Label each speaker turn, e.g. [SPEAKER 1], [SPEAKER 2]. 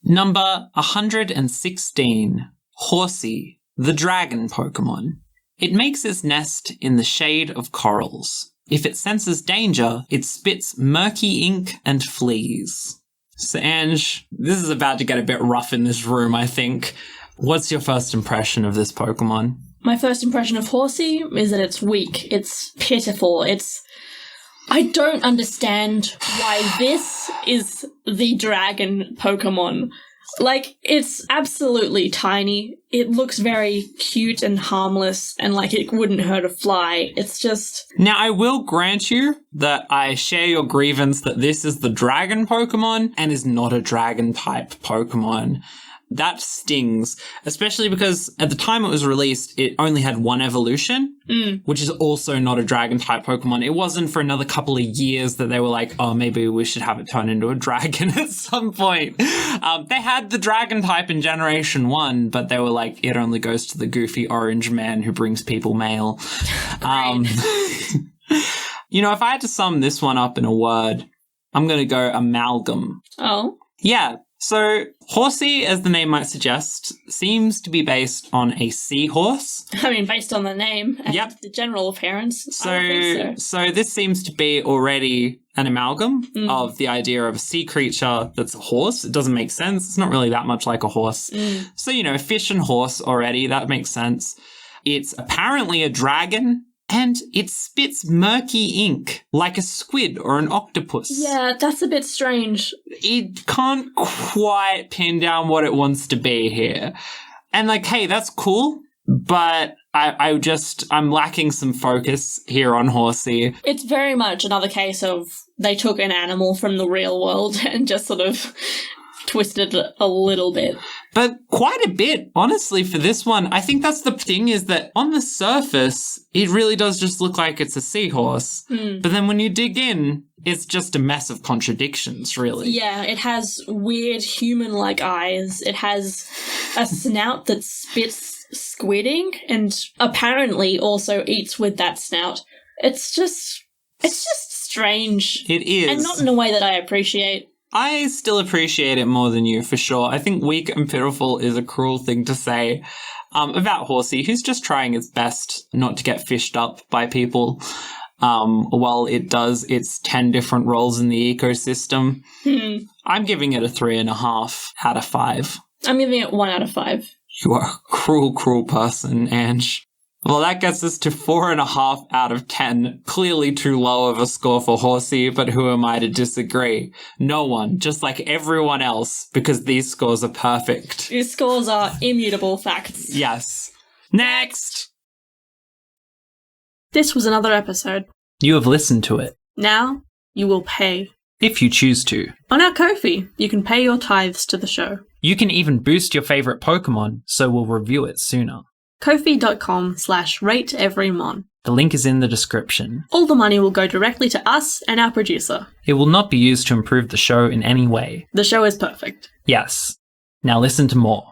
[SPEAKER 1] Number 116. Horsea, the dragon Pokémon. It makes its nest in the shade of corals. If it senses danger, it spits murky ink and flees. So, Ange, this is about to get a bit rough in this room, I think. What's your first impression of this Pokémon?
[SPEAKER 2] My first impression of Horsea is that it's weak, it's pitiful, I don't understand why this is the dragon Pokémon. Like, it's absolutely tiny. It looks very cute and harmless and like it wouldn't hurt a fly. It's just...
[SPEAKER 1] Now, I will grant you that I share your grievance that this is the dragon Pokemon and is not a dragon-type Pokemon. That stings, especially because at the time it was released, it only had one evolution, which is also not a dragon-type Pokemon. It wasn't for another couple of years that they were like, oh, maybe we should have it turn into a dragon at some point. They had the dragon-type in Generation 1, but they were like, it only goes to the goofy orange man who brings people mail. You know, if I had to sum this one up in a word, I'm going to go amalgam.
[SPEAKER 2] Oh?
[SPEAKER 1] Yeah. So, Horsea, as the name might suggest, seems to be based on a seahorse.
[SPEAKER 2] I mean, based on the name and the general appearance, I don't think so.
[SPEAKER 1] So this seems to be already an amalgam of the idea of a sea creature that's a horse. It doesn't make sense. It's not really that much like a horse. So, you know, fish and horse already, that makes sense. It's apparently a dragon. And it spits murky ink like a squid or an octopus.
[SPEAKER 2] Yeah, that's a bit strange.
[SPEAKER 1] It can't quite pin down what it wants to be here. And like, hey, that's cool, but I'm lacking some focus here on Horsea.
[SPEAKER 2] It's very much another case of they took an animal from the real world and just sort of twisted it a little bit.
[SPEAKER 1] But quite a bit, honestly, for this one. I think that's the thing, is that on the surface, it really does just look like it's a seahorse. But then when you dig in, it's just a mess of contradictions, really.
[SPEAKER 2] Yeah, it has weird human-like eyes. It has a snout that spits squid ink and apparently also eats with that snout. It's just strange.
[SPEAKER 1] It is.
[SPEAKER 2] And not in a way that I appreciate.
[SPEAKER 1] I still appreciate it more than you, for sure. I think weak and pitiful is a cruel thing to say about Horsea, who's just trying its best not to get fished up by people while it does its 10 different roles in the ecosystem. I'm giving it a 3.5 out of 5.
[SPEAKER 2] I'm giving it 1 out of 5.
[SPEAKER 1] You are a cruel, cruel person, Ange. Well, that gets us to 4.5 out of 10. Clearly too low of a score for Horsea, but who am I to disagree? No one, just like everyone else, because these scores are perfect.
[SPEAKER 2] These scores are immutable facts.
[SPEAKER 1] Yes. Next!
[SPEAKER 2] This was another episode.
[SPEAKER 1] You have listened to it.
[SPEAKER 2] Now, you will pay.
[SPEAKER 1] If you choose to.
[SPEAKER 2] On our Ko-fi, you can pay your tithes to the show.
[SPEAKER 1] You can even boost your favourite Pokemon, so we'll review it sooner.
[SPEAKER 2] Ko-fi.com/rateeverymon.
[SPEAKER 1] The link is in the description.
[SPEAKER 2] All the money will go directly to us and our producer.
[SPEAKER 1] It will not be used to improve the show in any way.
[SPEAKER 2] The show is perfect.
[SPEAKER 1] Yes. Now listen to more.